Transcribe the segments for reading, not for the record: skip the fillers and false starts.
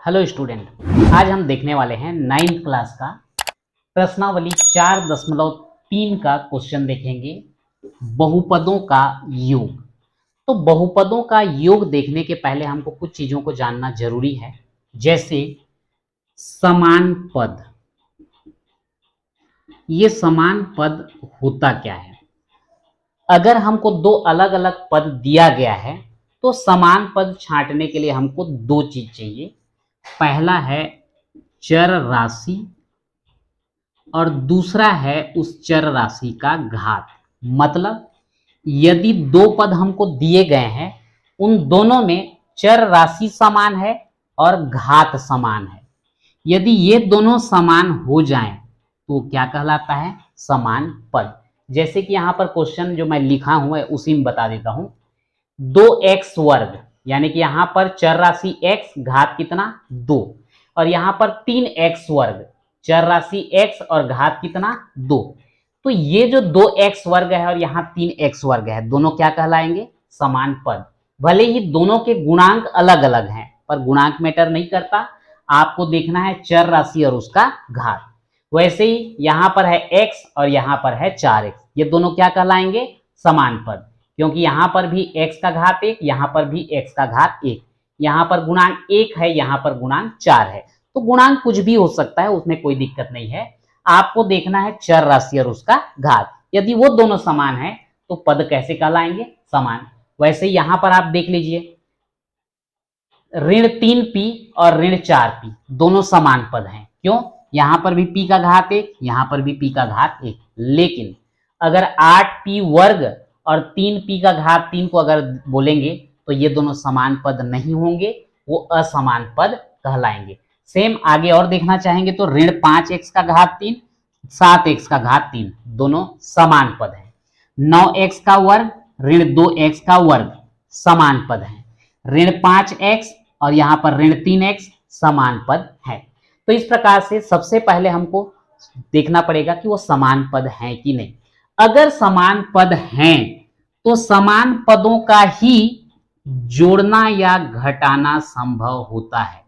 Hello student, आज हम देखने वाले हैं 9th क्लास का प्रश्नावली 4.3 का क्वेश्चन देखेंगे। बहुपदों का योग। तो बहुपदों का योग देखने के पहले हमको कुछ चीजों को जानना जरूरी है, जैसे समान पद। ये समान पद होता क्या है? अगर हमको दो अलग अलग पद दिया गया है तो समान पद छांटने के लिए हमको दो चीज चाहिए। पहला है चर राशि और दूसरा है उस चर राशि का घात। मतलब यदि दो पद हमको दिए गए हैं, उन दोनों में चर राशि समान है और घात समान है। यदि ये दोनों समान हो जाएं तो क्या कहलाता है? समान पद। जैसे कि यहाँ पर क्वेश्चन जो मैं लिखा हूं है उसी में बता देता हूं। 2x वर्ग, यानी कि यहां पर चर राशि x, घात कितना 2, और यहां पर 3x वर्ग, चर राशि x और घात कितना 2। तो ये जो 2x वर्ग है और यहाँ 3x वर्ग है, दोनों क्या कहलाएंगे? समान पद। भले ही दोनों के गुणांक अलग अलग हैं, पर गुणांक मैटर नहीं करता, आपको देखना है चर राशि और उसका घात। वैसे ही यहां पर है x और यहां पर है 4x, ये दोनों क्या कहलाएंगे? समान पद, क्योंकि यहां पर भी x का घात 1, यहां पर भी x का घात 1, यहां पर गुणांक 1 है, यहां पर गुणांक 4 है। तो गुणांक कुछ भी हो सकता है, उसमें कोई दिक्कत नहीं है। आपको देखना है चर राशि और उसका घात। यदि वो दोनों समान है तो पद कैसे कहलाएंगे? समान। वैसे यहां पर आप देख लीजिए, ऋण 3p और ऋण 4p दोनों समान पद हैं। क्यों? यहां पर भी p का घात 1, यहां पर भी p का घात 1। लेकिन अगर 8p वर्ग और 3p का घात 3 को अगर बोलेंगे तो ये दोनों समान पद नहीं होंगे, वो असमान पद कहलाएंगे। सेम आगे और देखना चाहेंगे तो ऋण 5x का घात 3, 7x का घात 3 दोनों समान पद हैं। 9x का वर्ग, ऋण 2x का वर्ग समान पद हैं। ऋण 5x और यहां पर ऋण 3x समान पद है। तो इस प्रकार से सबसे पहले हमको देखना पड़ेगा कि वो समान पद हैं कि नहीं। अगर समान पद हैं तो समान पदों का ही जोड़ना या घटाना संभव होता है।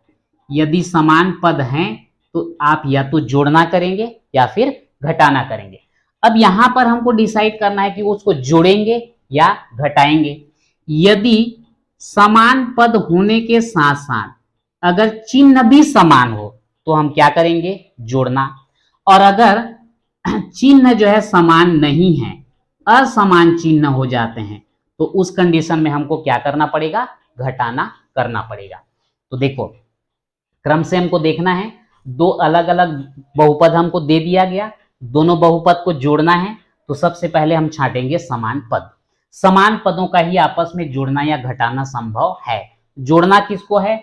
यदि समान पद हैं तो आप या तो जोड़ना करेंगे या फिर घटाना करेंगे। अब यहां पर हमको डिसाइड करना है कि उसको जोड़ेंगे या घटाएंगे। यदि समान पद होने के साथ साथ अगर चिन्ह भी समान हो तो हम क्या करेंगे? जोड़ना। और अगर चिन्ह जो है समान नहीं है, असमान चिन्ह हो जाते हैं, तो उस कंडीशन में हमको क्या करना पड़ेगा? घटाना करना पड़ेगा। तो देखो, क्रम से हमको देखना है। दो अलग अलग बहुपद हमको दे दिया गया, दोनों बहुपद को जोड़ना है। तो सबसे पहले हम छांटेंगे समान पद। समान पदों का ही आपस में जोड़ना या घटाना संभव है। जोड़ना किसको है?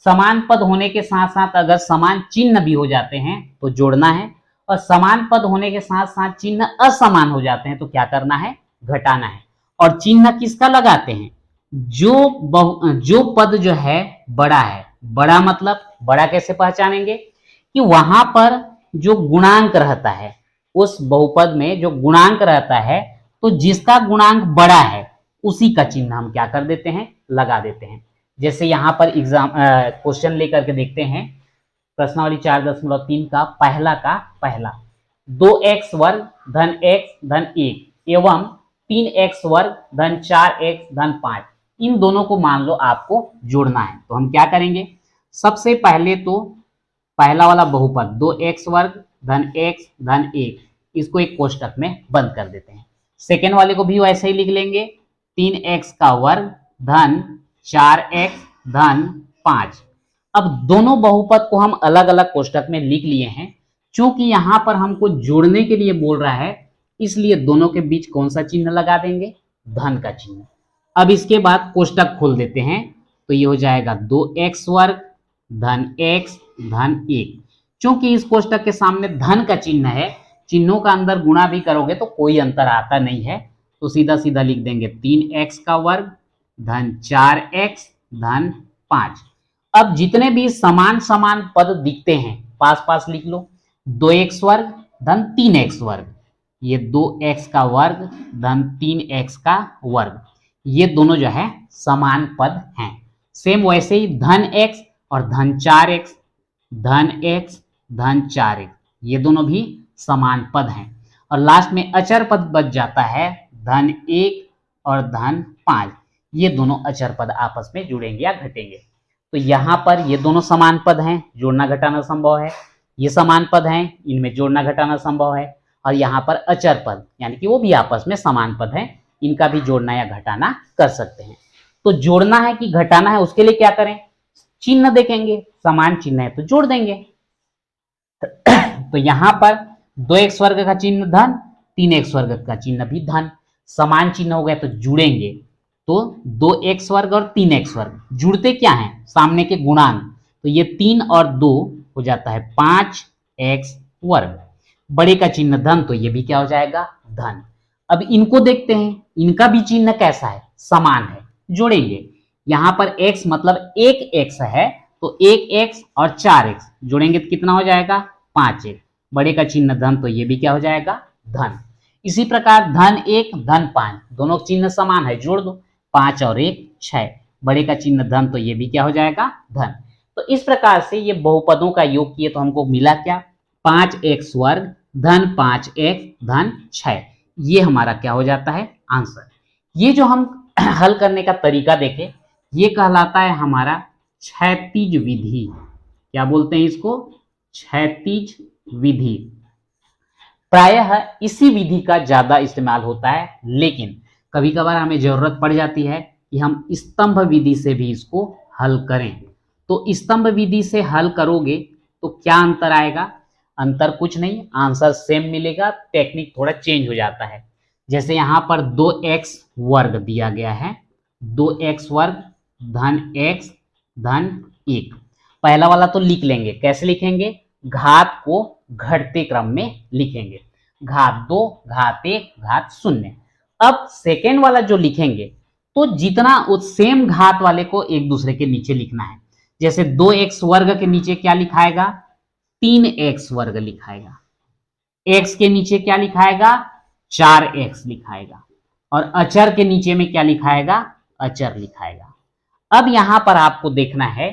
समान पद होने के साथ साथ अगर समान चिन्ह भी हो जाते हैं तो जोड़ना है, और समान पद होने के साथ साथ चिन्ह असमान हो जाते हैं तो क्या करना है? घटाना है। और चिन्ह किसका लगाते हैं? जो पद जो है बड़ा है। बड़ा मतलब बड़ा कैसे पहचानेंगे? कि वहां पर जो गुणांक रहता है, उस बहुपद में जो गुणांक रहता है, तो जिसका गुणांक बड़ा है उसी का चिन्ह हम क्या कर देते हैं? लगा देते हैं। जैसे यहां पर एग्जाम क्वेश्चन लेकर के देखते हैं, प्रश्नावली 4.3 का पहला 2x वर्ग धन x धन 1 एवं 3x वर्ग धन 4x धन 5, इन दोनों को मान लो आपको जोड़ना है। तो हम क्या करेंगे? सबसे पहले तो पहला वाला बहुपद 2x वर्ग धन x धन 1, इसको एक कोष्टक में बंद कर देते हैं। सेकेंड वाले को भी वैसे ही लिख लेंगे, 3x का वर्ग धन 4x धन 5। अब दोनों बहुपद को हम अलग अलग कोष्टक में लिख लिए हैं। चूंकि यहां पर हमको जोड़ने के लिए बोल रहा है, इसलिए दोनों के बीच कौन सा चिन्ह लगा देंगे? धन का चिन्ह। अब इसके बाद कोष्टक खोल देते हैं, तो ये हो जाएगा 2x वर्ग धन x धन 1। चूंकि इस कोष्टक के सामने धन का चिन्ह है, चिन्हों का अंदर गुणा भी करोगे तो कोई अंतर आता नहीं है, तो सीधा सीधा लिख देंगे 3x का वर्ग धन 4x धन 5। अब जितने भी समान समान पद दिखते हैं पास पास लिख लो। 2x वर्ग धन 3x वर्ग, ये 2x का वर्ग धन 3x का वर्ग, ये दोनों जो है समान पद हैं। सेम वैसे ही धन x और धन 4x, धन x, धन 4x, ये दोनों भी समान पद हैं। और लास्ट में अचर पद बच जाता है धन 1 और धन 5, ये दोनों अचर पद आपस में जुड़ेंगे या घटेंगे। तो यहाँ पर ये दोनों समान पद हैं, जोड़ना घटाना संभव है। ये समान पद हैं, इनमें जोड़ना घटाना संभव है। और यहाँ पर अचर पद यानी कि वो भी आपस में समान पद हैं, इनका भी जोड़ना या घटाना कर सकते हैं। तो जोड़ना है कि घटाना है, उसके लिए क्या करें, चिन्ह देखेंगे, समान चिन्ह है तो जोड़ देंगे। तो यहाँ पर 2x वर्ग का चिन्ह धन, 3x वर्ग का चिन्ह भी धन, समान चिन्ह हो गया तो जुड़ेंगे। तो 2x वर्ग और 3x वर्ग जुड़ते क्या हैं, सामने के गुणांक, तो ये 3 और 2 हो जाता है 5x वर्ग। बड़े का चिन्ह धन, तो ये भी क्या हो जाएगा, धन। अब इनको देखते हैं, इनका भी चिन्ह कैसा है, समान है, जोड़ेंगे। यहाँ पर x मतलब 1x है, तो 1x और 4x जोड़ेंगे तो कितना हो जाएगा, 5x। बड़े का चिन्ह धन, तो ये भी क्या हो जाएगा, धन। इसी प्रकार धन 1 धन 5, दोनों चिन्ह समान है, जोड़ दो, 5 और 1 6। बड़े का चिन्ह धन, तो ये भी क्या हो जाएगा, धन। तो इस प्रकार से ये बहुपदों का योग किए तो हमको मिला क्या, 5x वर्ग धन 5x धन 6, ये हमारा क्या हो जाता है, आंसर। ये जो हम हल करने का तरीका देखें, ये कहलाता है हमारा क्षैतिज विधि। क्या बोलते हैं इसको, क्षैतिज विधि। प्रायः इसी विधि का ज्यादा इस्तेमाल होता है, लेकिन कभी कभार हमें जरूरत पड़ जाती है कि हम स्तंभ विधि से भी इसको हल करें। तो स्तंभ विधि से हल करोगे तो क्या अंतर आएगा, अंतर कुछ नहीं, आंसर सेम मिलेगा, टेक्निक थोड़ा चेंज हो जाता है। जैसे यहाँ पर 2x वर्ग दिया गया है, 2x वर्ग धन x धन 1, पहला वाला तो लिख लेंगे, कैसे लिखेंगे, घात को घटते क्रम में लिखेंगे, घात 2 घात 1 घात 0। अब सेकेंड वाला जो लिखेंगे तो जितना उस सेम घात वाले को एक दूसरे के नीचे लिखना है। जैसे 2x वर्ग के नीचे क्या लिखाएगा, 3x वर्ग लिखाएगा, x के नीचे क्या लिखाएगा, 4x लिखाएगा, और अचर के नीचे में क्या लिखाएगा, अचर लिखाएगा। अब यहां पर आपको देखना है,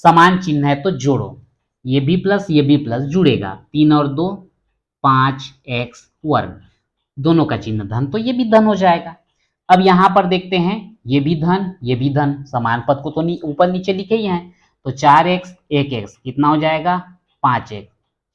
समान चिन्ह है तो जोड़ो, ये भी प्लस ये भी प्लस जुड़ेगा, 3 और 2 5x वर्ग, दोनों का चिन्ह धन, तो ये भी धन हो जाएगा। अब यहां पर देखते हैं, ये भी धन ये भी धन, समान पद को तो ऊपर नीचे लिखे ही हैं, तो 4x 1x कितना हो जाएगा, 5x,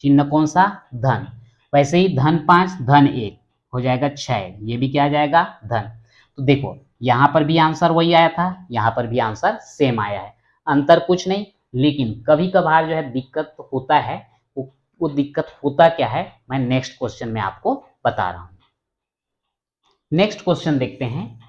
चिन्ह कौन सा, धन। वैसे ही धन 5 धन 1 हो जाएगा 6, ये भी क्या आ जाएगा, धन। तो देखो यहाँ पर भी आंसर वही आया था, यहाँ पर भी आंसर सेम आया है, अंतर कुछ नहीं। लेकिन कभी कभार जो है दिक्कत होता है, वो दिक्कत होता क्या है, मैं नेक्स्ट क्वेश्चन में आपको बता रहा हूं। नेक्स्ट क्वेश्चन देखते हैं,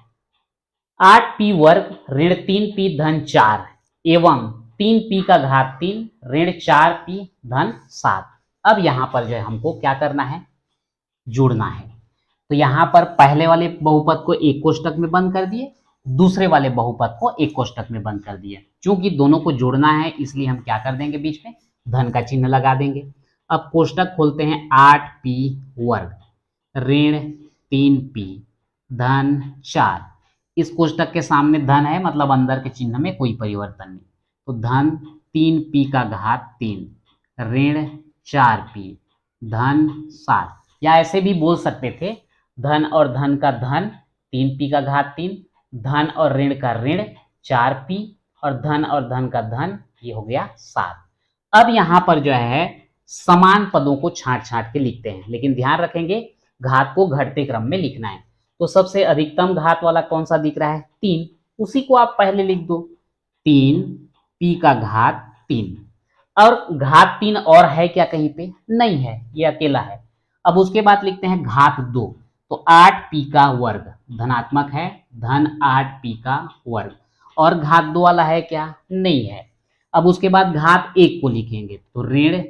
8p वर्ग ऋण 3p धन 4 एवं 3p का घात 3 ऋण 4p धन 7। अब यहां पर जो है हमको क्या करना है, जोड़ना है। तो यहां पर पहले वाले बहुपद को एक कोष्टक में बंद कर दिए, दूसरे वाले बहुपद को एक कोष्टक में बंद कर दिए। क्योंकि दोनों को जोड़ना है इसलिए हम क्या कर देंगे, बीच में धन का चिन्ह लगा देंगे। अब कोष्टक खोलते हैं, 8p वर्ग ऋण 3p धन 4, इस कोष्टक के सामने धन है, मतलब अंदर के चिन्ह में कोई परिवर्तन नहीं, तो धन 3p का घात 3 ऋण 4p धन 7, या ऐसे भी बोल सकते थे, धन और धन का धन 3p का घात 3, धन और ऋण का ऋण 4p, और धन और धन का धन, ये हो गया 7। अब यहां पर जो है समान पदों को छांट छांट के लिखते हैं, लेकिन ध्यान रखेंगे घात को घटते क्रम में लिखना है। तो सबसे अधिकतम घात वाला कौन सा दिख रहा है, 3, उसी को आप पहले लिख दो, 3p का घात 3, और घात 3 और है क्या कहीं पे, नहीं है, ये अकेला है। अब उसके बाद लिखते हैं घात 2, तो 8p का वर्ग धनात्मक है, धन 8p का वर्ग, और घात 2 वाला है क्या, नहीं है। अब उसके बाद घात 1 को लिखेंगे, तो ऋण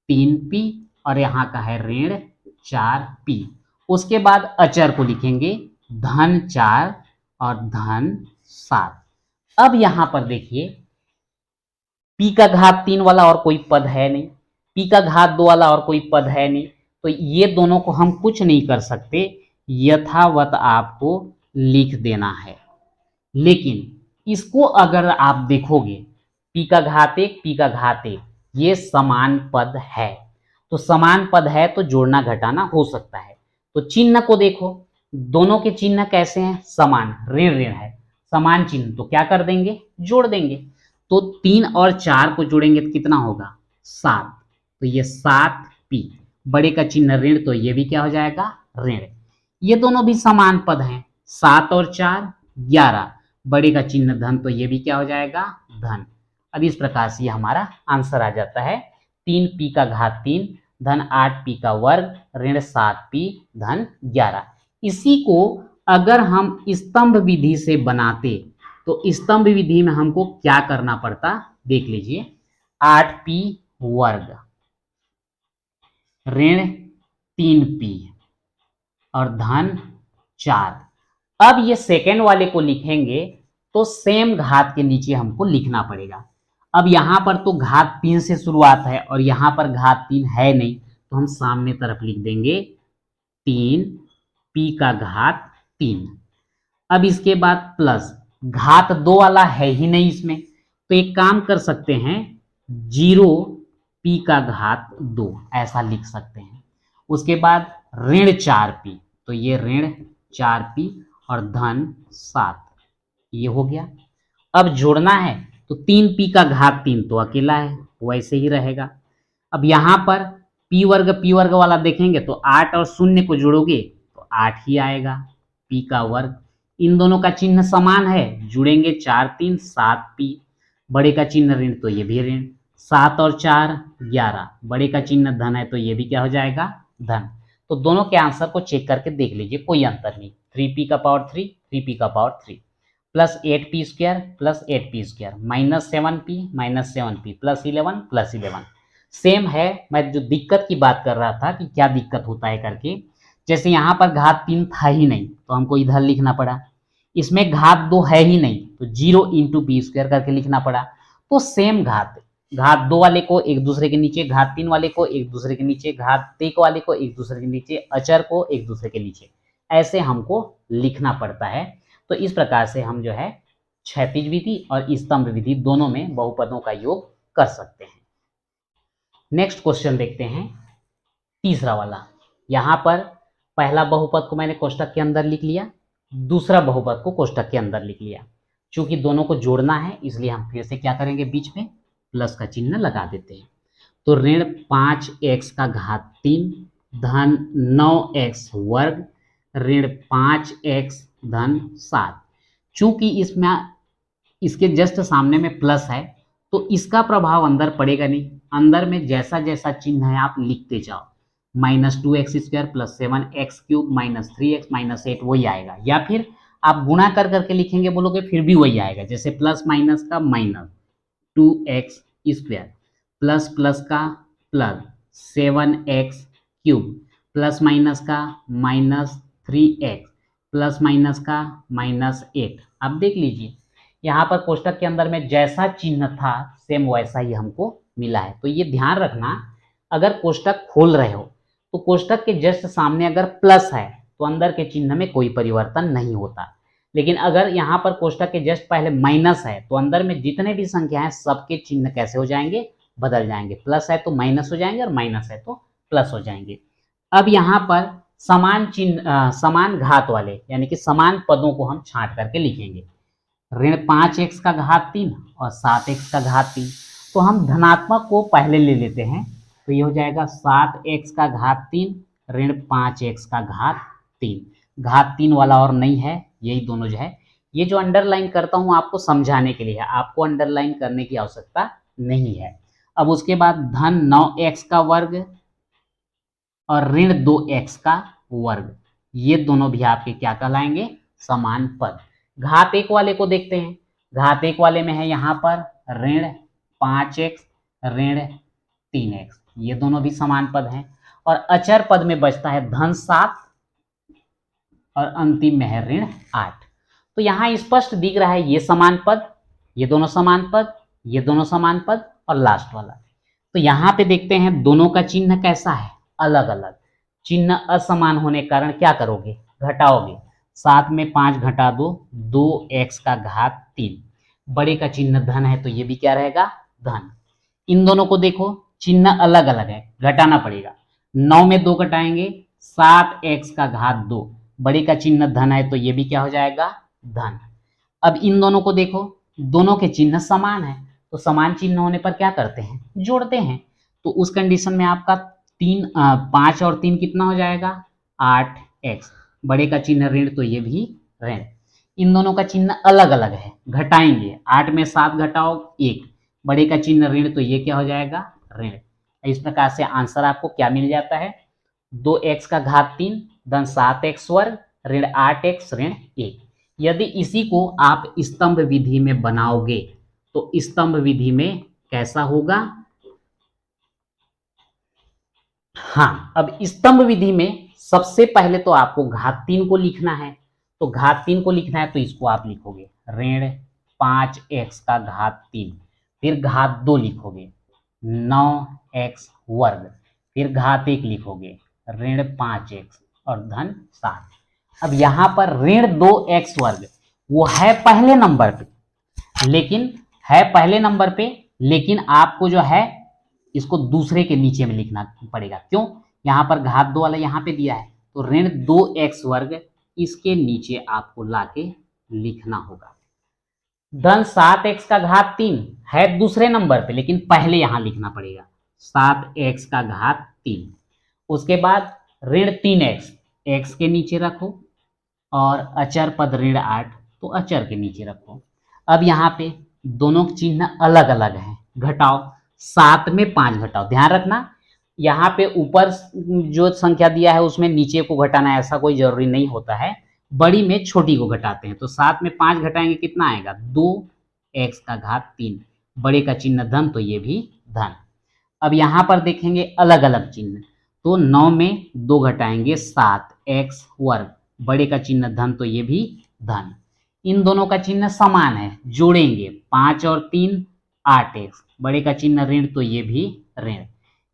3p और यहाँ का है ऋण 4p। उसके बाद अचर को लिखेंगे, धन 4 और धन 7। अब यहां पर देखिए p का घात 3 वाला और कोई पद है नहीं, p का घात 2 वाला और कोई पद है नहीं, तो ये दोनों को हम कुछ नहीं कर सकते, यथावत आपको लिख देना है। लेकिन इसको अगर आप देखोगे p का घात 1 p का घात 1 ये समान पद है। तो समान पद है तो जोड़ना घटाना हो सकता है। तो चिन्ह को देखो, दोनों के चिन्ह कैसे हैं, समान, ऋण ऋण है, समान चिन्ह, तो क्या कर देंगे, जोड़ देंगे। तो 3 और 4 को जोड़ेंगे तो कितना होगा, 7। तो ये 7p, बड़े का चिन्ह ऋण तो ये भी क्या हो जाएगा, ऋण। ये दोनों भी समान पद हैं, 7 और 4 11, बड़े का चिन्ह धन तो ये भी क्या हो जाएगा, धन। अब इस प्रकार से ये हमारा आंसर आ जाता है 3p का घात 3 धन 8p का वर्ग ऋण 7p धन 11। इसी को अगर हम स्तंभ विधि से बनाते तो स्तंभ विधि में हमको क्या करना पड़ता, देख लीजिए, 8p वर्ग ऋण 3p और धन 4। अब ये सेकेंड वाले को लिखेंगे तो सेम घात के नीचे हमको लिखना पड़ेगा। अब यहां पर तो घात 3 से शुरुआत है और यहां पर घात 3 है नहीं, तो हम सामने तरफ लिख देंगे 3p का घात 3। अब इसके बाद प्लस घात 2 वाला है ही नहीं इसमें, तो एक काम कर सकते हैं 0p का घात 2 ऐसा लिख सकते हैं। उसके बाद ऋण 4p, तो ये ऋण 4p और धन 7, ये हो गया। अब जोड़ना है तो 3p का घात 3 तो अकेला है, वैसे ही रहेगा। अब यहां पर p वर्ग वाला देखेंगे तो 8 और 0 को जोड़ोगे तो 8 ही आएगा, p का वर्ग। इन दोनों का चिन्ह समान है, जुड़ेंगे 4 3 7p, बड़े का चिन्ह ऋण तो ये भी ऋण, 7 और 4 11, बड़े का चिन्ह धन है तो ये भी क्या हो जाएगा, धन। तो दोनों के आंसर को चेक करके देख लीजिए, कोई अंतर नहीं, 3p का पावर 3 3p का power 3 plus 8p square plus 8p square minus 7p plus 11 same है। मैं जो दिक्कत की बात कर रहा था कि क्या दिक्कत होता है करके, जैसे यहाँ पर घात 3 था ही नहीं तो हमको इधर लिखना पड़ा, इसमें घात 2 है ही नहीं तो 0 इंटू पी स्क्वायर करके लिखना पड़ा। तो सेम घात 2 वाले को एक दूसरे के नीचे, घात 3 वाले को एक दूसरे के नीचे, घात 1 वाले को एक दूसरे के नीचे, अचर को एक दूसरे के नीचे, ऐसे हमको लिखना पड़ता है। तो इस प्रकार से हम जो है क्षैतिज विधि और स्तंभ विधि दोनों में बहुपदों का योग कर सकते हैं। नेक्स्ट क्वेश्चन देखते हैं, तीसरा वाला। यहां पर पहला बहुपद को मैंने कोष्टक के अंदर लिख लिया, दूसरा बहुपद को कोष्टक के अंदर लिख लिया। चूंकि दोनों को जोड़ना है इसलिए हम फिर से क्या करेंगे, बीच में प्लस का चिन्ह लगा देते हैं। तो ऋण 5x का घात 3 धन 9x वर्ग ऋण 5x धन 7। चूंकि इसमें इसके जस्ट सामने में प्लस है तो इसका प्रभाव अंदर पड़ेगा नहीं, अंदर में जैसा जैसा चिन्ह है आप लिखते जाओ, -2x square plus 7x cube minus 3x minus 8 वही आएगा, या फिर आप गुणा कर करके लिखेंगे बोलोगे फिर भी वही आएगा। जैसे प्लस माइनस का minus 2x square plus plus का plus 7x cube plus minus का माइनस 3x प्लस माइनस का -8। अब देख लीजिए यहाँ पर कोष्टक के अंदर में जैसा चिन्ह था सेम वैसा ही हमको मिला है। तो ये ध्यान रखना, अगर कोष्टक खोल रहे हो तो कोष्टक के जस्ट सामने अगर प्लस है तो अंदर के चिन्ह में कोई परिवर्तन नहीं होता, लेकिन अगर यहाँ पर कोष्टक के जस्ट पहले माइनस है तो अंदर में जितने भी संख्या है सबके चिन्ह कैसे हो जाएंगे, बदल जाएंगे। प्लस है तो माइनस हो जाएंगे और माइनस है तो प्लस हो जाएंगे। अब यहाँ पर समान चिन्ह, समान घात वाले यानी कि समान पदों को हम छांट करके लिखेंगे। ऋण 5x का घात 3 और 7x का घात 3, तो हम धनात्मक को पहले ले लेते हैं, तो ये हो जाएगा 7x का घात 3 ऋण 5x का घात 3। घात 3 वाला और नहीं है, यही दोनों जो है। ये जो अंडरलाइन करता हूँ आपको समझाने के लिए है, आपको अंडरलाइन करने की आवश्यकता नहीं है। अब उसके बाद धन 9x का वर्ग और ऋण 2x का वर्ग, ये दोनों भी आपके क्या कहलाएंगे, समान पद। घात 1 वाले को देखते हैं, घात 1 वाले में है यहाँ पर ऋण 5x ऋण 3x, ये दोनों भी समान पद हैं। और अचर पद में बचता है धन 7 और अंतिम में है ऋण 8। तो यहाँ स्पष्ट दिख रहा है ये समान पद, ये दोनों समान पद, ये दोनों समान पद और लास्ट वाला। तो यहाँ पे देखते हैं दोनों का चिन्ह कैसा है, अलग अलग। चिन्ह असमान होने के कारण क्या करोगे, घटाओगे। 7 में 5 घटा दो, 2x का घात 3 बड़े का चिन्ह धन है तो ये भी क्या रहेगा, धन। इन दोनों को देखो, चिन्ह अलग अलग है, घटाना पड़ेगा। 9 में 2 घटाएंगे 7x का घात 2, बड़े का चिन्ह धन है तो ये भी क्या हो जाएगा, धन। अब इन दोनों को देखो, दोनों के चिन्ह समान है, तो समान चिन्ह होने पर क्या करते हैं, जोड़ते हैं। तो उस कंडीशन में आपका 5 और 3 कितना हो जाएगा, 8x, बड़े का चिन्ह ऋण तो ये भी ऋण। इन दोनों का चिन्ह अलग अलग है, घटाएंगे, 8 में 7 घटाओ 1, बड़े का चिन्ह ऋण तो ये क्या हो जाएगा, ऋण। इस प्रकार से आंसर आपको क्या मिल जाता है, 2x का घात 3 धन 7x वर्ग ऋण 8x ऋण 1। यदि इसी को आप स्तंभ विधि में बनाओगे तो स्तंभ विधि में कैसा होगा, हाँ, अब स्तंभ विधि में सबसे पहले तो आपको घात 3 को लिखना है, तो घात 3 को लिखना है तो इसको आप लिखोगे ऋण 5x का घात 3, फिर घात 2 लिखोगे 9x वर्ग, फिर घात 1 लिखोगे ऋण 5x और धन 7। अब यहाँ पर ऋण 2x वर्ग वो है पहले नंबर पे, लेकिन आपको जो है इसको दूसरे के नीचे में लिखना पड़ेगा। क्यों, यहाँ पर घात 2 वाला यहाँ पे दिया है, तो ऋण 2x वर्ग इसके नीचे आपको लाके लिखना होगा। धन 7x का घात 3 है दूसरे नंबर पे, लेकिन पहले यहां लिखना पड़ेगा 7x का घात 3। उसके बाद ऋण 3x, x के नीचे रखो, और अचर पद ऋण 8 तो अचर के नीचे रखो। अब यहाँ पे दोनों चिन्ह अलग अलग हैं, घटाओ, 7 में 5 घटाओ। ध्यान रखना, यहाँ पे ऊपर जो संख्या दिया है उसमें नीचे को घटाना है, ऐसा कोई जरूरी नहीं होता है, बड़ी में छोटी को घटाते हैं। तो 7 में 5 घटाएंगे कितना आएगा, 2x का घात 3, बड़े का चिन्ह धन तो ये भी धन। अब यहाँ पर देखेंगे अलग अलग चिन्ह, तो 9 में 2 घटाएंगे 7x वर्ग, बड़े का चिन्ह धन तो ये भी धन। इन दोनों का चिन्ह समान है, जोड़ेंगे 5 और 3 8x, बड़े का चिन्ह ऋण तो ये भी ऋण।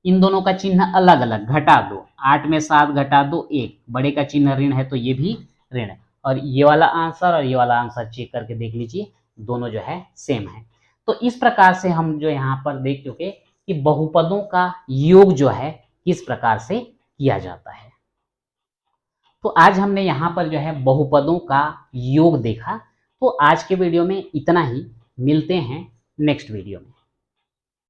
इन दोनों का चिन्ह अलग अलग, घटा दो, 8 में 7 घटा दो 1, बड़े का चिन्ह ऋण है तो ये भी ऋण। और ये वाला आंसर और ये वाला आंसर चेक करके देख लीजिए, दोनों जो है सेम है। तो इस प्रकार से हम जो यहाँ पर देख चुके कि बहुपदों का योग जो है किस प्रकार से किया जाता है। तो आज हमने यहाँ पर जो है बहुपदों का योग देखा। तो आज के वीडियो में इतना ही, मिलते हैं नेक्स्ट वीडियो में।